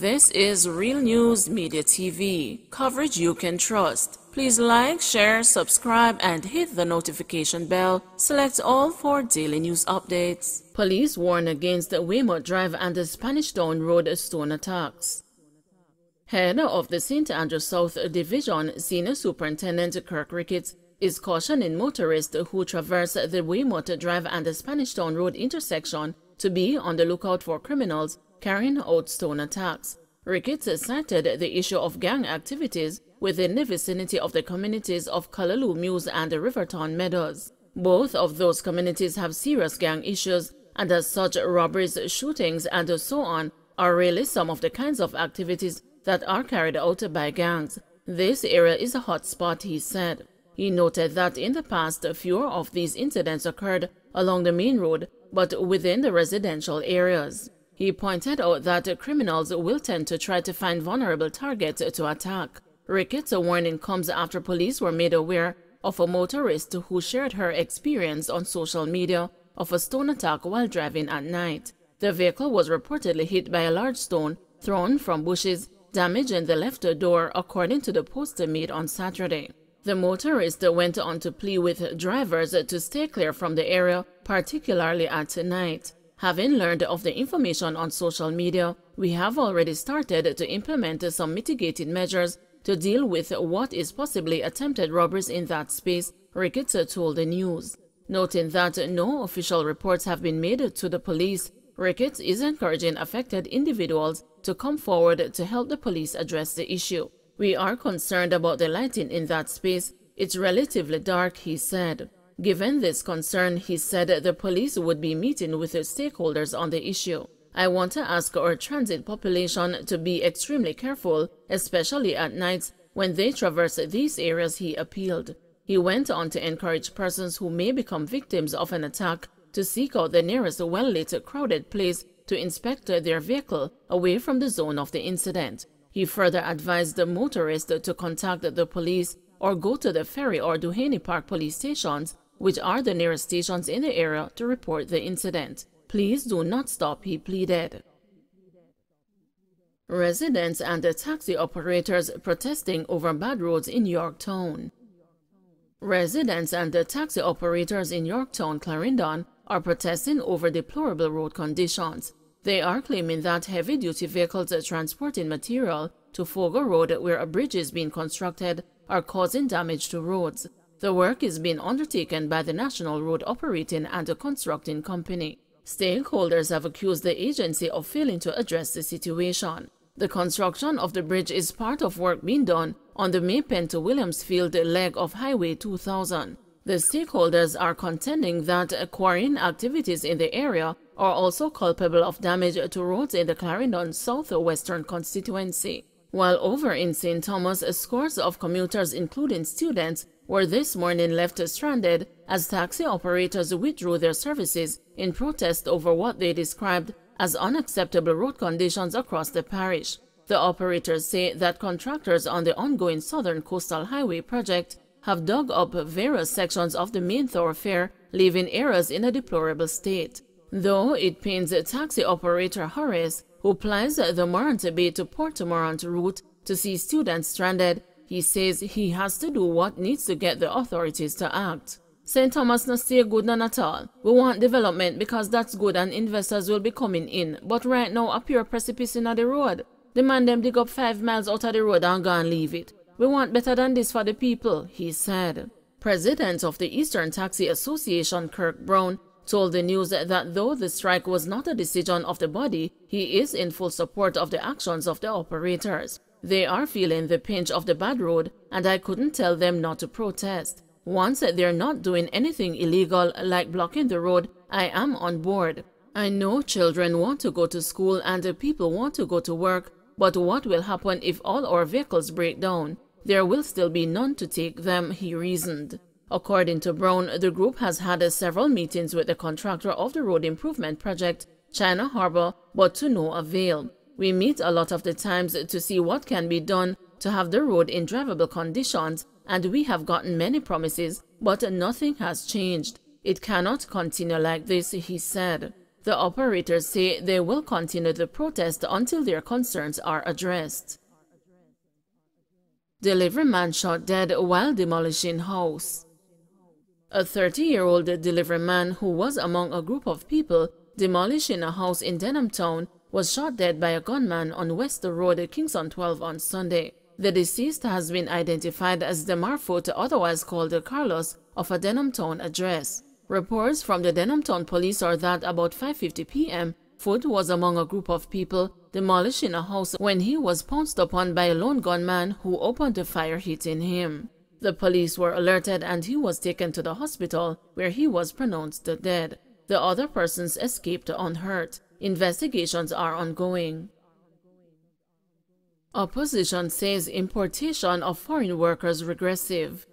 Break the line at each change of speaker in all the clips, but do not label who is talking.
This is Real News Media TV, coverage you can trust. Please like, share, subscribe, and hit the notification bell. Select all for daily news updates. Police warn against the Weymouth Drive and the Spanish Town Road stone attacks. Head of the St. Andrew South Division, Senior Superintendent Kirk Ricketts, is cautioning motorists who traverse the Weymouth Drive and the Spanish Town Road intersection to be on the lookout for criminals carrying out stone attacks. Ricketts cited the issue of gang activities within the vicinity of the communities of Callaloo Mews and Rivertown Meadows. Both of those communities have serious gang issues, and as such, robberies, shootings, and so on are really some of the kinds of activities that are carried out by gangs. This area is a hot spot, he said. He noted that in the past, fewer of these incidents occurred along the main road, but within the residential areas. He pointed out that criminals will tend to try to find vulnerable targets to attack. Ricketts' warning comes after police were made aware of a motorist who shared her experience on social media of a stone attack while driving at night. The vehicle was reportedly hit by a large stone thrown from bushes, damaging the left door, according to the poster made on Saturday. The motorist went on to plead with drivers to stay clear from the area, particularly at night. Having learned of the information on social media, we have already started to implement some mitigating measures to deal with what is possibly attempted robberies in that space, Ricketts told the news. Noting that no official reports have been made to the police, Ricketts is encouraging affected individuals to come forward to help the police address the issue. We are concerned about the lighting in that space. It's relatively dark, he said. Given this concern, he said the police would be meeting with the stakeholders on the issue. I want to ask our transit population to be extremely careful, especially at nights when they traverse these areas, he appealed. He went on to encourage persons who may become victims of an attack to seek out the nearest well-lit, crowded place to inspect their vehicle away from the zone of the incident. He further advised the motorist to contact the police or go to the Ferry or Duhaney Park police stations, which are the nearest stations in the area, to report the incident. Please do not stop, he pleaded. Residents and the taxi operators protesting over bad roads in Yorktown. Residents and the taxi operators in Yorktown, Clarendon, are protesting over deplorable road conditions. They are claiming that heavy-duty vehicles transporting material to Fogo Road, where a bridge is being constructed, are causing damage to roads. The work is being undertaken by the National Road Operating and Constructing Company. Stakeholders have accused the agency of failing to address the situation. The construction of the bridge is part of work being done on the Maypen to Williamsfield leg of Highway 2000. The stakeholders are contending that quarrying activities in the area are also culpable of damage to roads in the Clarendon southwestern constituency. While over in St. Thomas, scores of commuters, including students, were this morning left stranded as taxi operators withdrew their services in protest over what they described as unacceptable road conditions across the parish. The operators say that contractors on the ongoing Southern Coastal Highway project have dug up various sections of the main thoroughfare, leaving areas in a deplorable state. Though it pains taxi operator Horace, who plies the Morant Bay to Port Morant route, to see students stranded, he says he has to do what needs to get the authorities to act. St. Thomas no stay good none at all. We want development because that's good and investors will be coming in, but right now a pure precipice in the road. The man them dig up 5 miles out of the road and go and leave it. We want better than this for the people, he said. President of the Eastern Taxi Association, Kirk Brown, told the news that though the strike was not a decision of the body, he is in full support of the actions of the operators. They are feeling the pinch of the bad road, and I couldn't tell them not to protest. Once they're not doing anything illegal like blocking the road, I am on board. I know children want to go to school and people want to go to work, but what will happen if all our vehicles break down? There will still be none to take them, he reasoned. According to Brown, the group has had several meetings with the contractor of the road improvement project, China Harbor, but to no avail. We meet a lot of the times to see what can be done to have the road in drivable conditions, and we have gotten many promises, but nothing has changed. It cannot continue like this, he said. The operators say they will continue the protest until their concerns are addressed. Delivery man shot dead while demolishing house. A 30-year-old delivery man who was among a group of people demolishing a house in Denham Town was shot dead by a gunman on West Road, Kingston 12 on Sunday. The deceased has been identified as Demar Foot, otherwise called Carlos, of a Denham Town address. Reports from the Denham Town police are that about 5:50 p.m., Foot was among a group of people demolishing a house when he was pounced upon by a lone gunman who opened a fire hitting him. The police were alerted and he was taken to the hospital where he was pronounced dead. The other persons escaped unhurt. Investigations are ongoing. Opposition says importation of foreign workers regressive.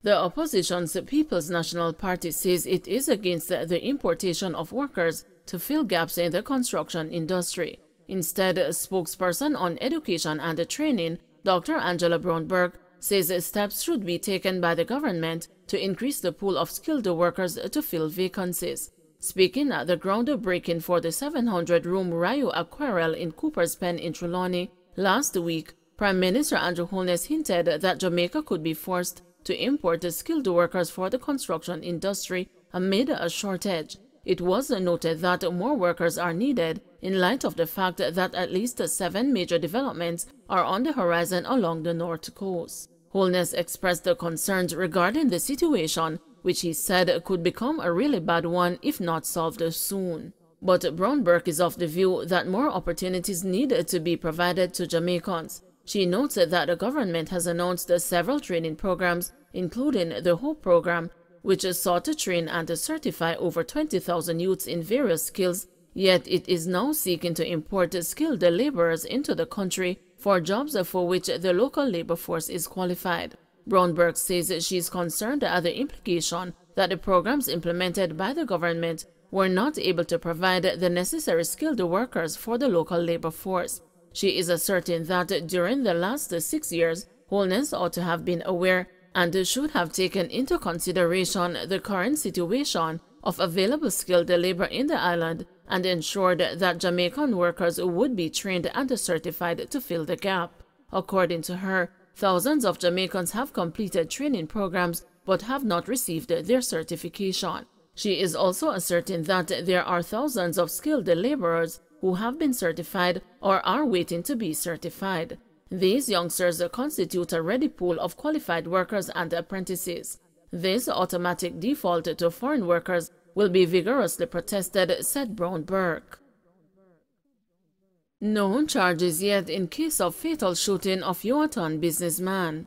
The opposition's People's National Party says it is against the importation of workers to fill gaps in the construction industry. Instead, a spokesperson on education and training, Dr. Angela Brownberg, says steps should be taken by the government to increase the pool of skilled workers to fill vacancies. Speaking at the groundbreaking for the 700-room Rio Aquarel in Cooper's Pen in Trelawney last week, Prime Minister Andrew Holness hinted that Jamaica could be forced to import skilled workers for the construction industry amid a shortage. It was noted that more workers are needed in light of the fact that at least 7 major developments are on the horizon along the North Coast. Holness expressed concerns regarding the situation, which he said could become a really bad one if not solved soon. But Brownberg is of the view that more opportunities need to be provided to Jamaicans. She notes that the government has announced several training programs, including the HOPE program, which sought to train and certify over 20,000 youths in various skills, yet it is now seeking to import skilled laborers into the country for jobs for which the local labor force is qualified. Brownberg says she is concerned at the implication that the programs implemented by the government were not able to provide the necessary skilled workers for the local labor force. She is asserting that during the last 6 years, Holness ought to have been aware and should have taken into consideration the current situation of available skilled labor in the island and ensured that Jamaican workers would be trained and certified to fill the gap. According to her, thousands of Jamaicans have completed training programs but have not received their certification. She is also asserting that there are thousands of skilled laborers who have been certified or are waiting to be certified. These youngsters constitute a ready pool of qualified workers and apprentices. This automatic default to foreign workers will be vigorously protested, said Brownberg. No charges yet in case of fatal shooting of Yuatan businessman.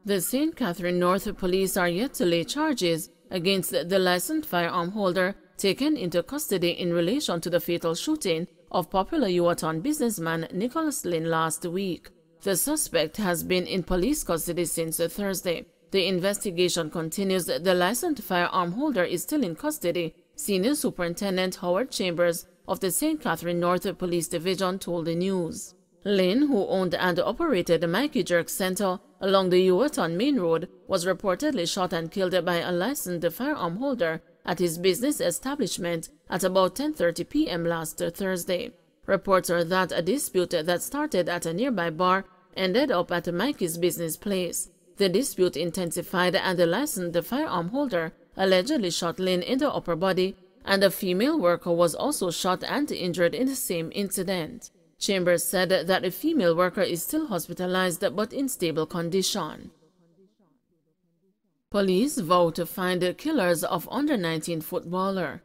The St. Catherine North police are yet to lay charges against the licensed firearm holder taken into custody in relation to the fatal shooting of popular Yuatan businessman Nicholas Lynn last week. The suspect has been in police custody since Thursday. The investigation continues. The licensed firearm holder is still in custody, Senior Superintendent Howard Chambers of the St. Catherine North Police Division told the news. Lynn, who owned and operated the Mikey Jerk Center along the Yuatan Main Road, was reportedly shot and killed by a licensed firearm holder at his business establishment at about 10:30 p.m. last Thursday. Reports are that a dispute that started at a nearby bar ended up at Mikey's business place. The dispute intensified and the licensed firearm holder allegedly shot Lynn in the upper body, and a female worker was also shot and injured in the same incident. Chambers said that the female worker is still hospitalized but in stable condition. Police vow to find the killers of under-19 footballer.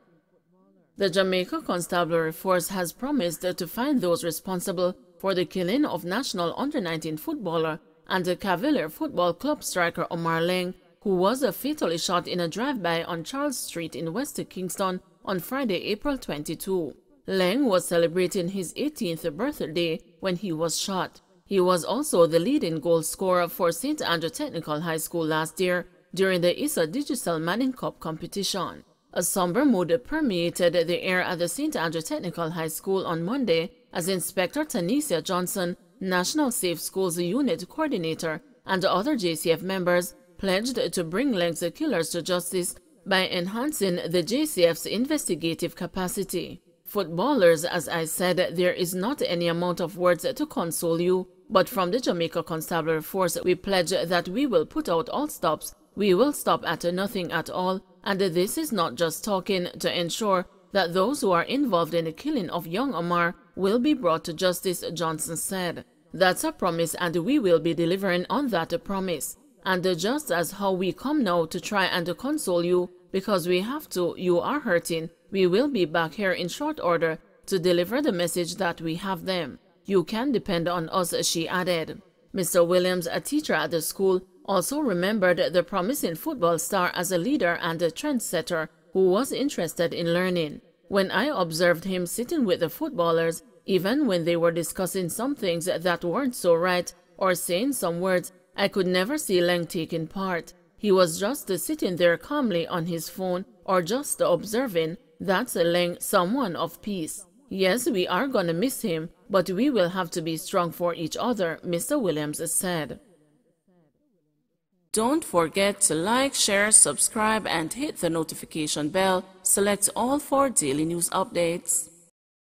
The Jamaica Constabulary Force has promised to find those responsible for the killing of national under-19 footballer and the Cavalier Football Club striker Omar Leng, who was fatally shot in a drive-by on Charles Street in West Kingston on Friday, April 22. Leng was celebrating his 18th birthday when he was shot. He was also the leading goal scorer for St. Andrew Technical High School last year during the ISA Digital Manning Cup competition. A somber mood permeated the air at the St. Andrew Technical High School on Monday as Inspector Tanisha Johnson, National Safe Schools Unit Coordinator, and other JCF members pledged to bring Leng's killers to justice by enhancing the JCF's investigative capacity. Footballers, as I said, there is not any amount of words to console you, but from the Jamaica Constabulary Force we pledge that we will put out all stops. We will stop at nothing at all, and this is not just talking, to ensure that those who are involved in the killing of young Omar will be brought to justice, Johnson said. That's a promise, and we will be delivering on that promise. And just as how we come now to try and console you, because we have to, you are hurting, we will be back here in short order to deliver the message that we have them. You can depend on us, she added. Mr. Williams, a teacher at the school, also remembered the promising football star as a leader and a trendsetter who was interested in learning. When I observed him sitting with the footballers, even when they were discussing some things that weren't so right or saying some words, I could never see Leng taking part. He was just sitting there calmly on his phone or just observing. That's Leng, someone of peace. Yes, we are gonna miss him, but we will have to be strong for each other, Mr. Williams said. Don't forget to like, share, subscribe, and hit the notification bell. Select all for daily news updates.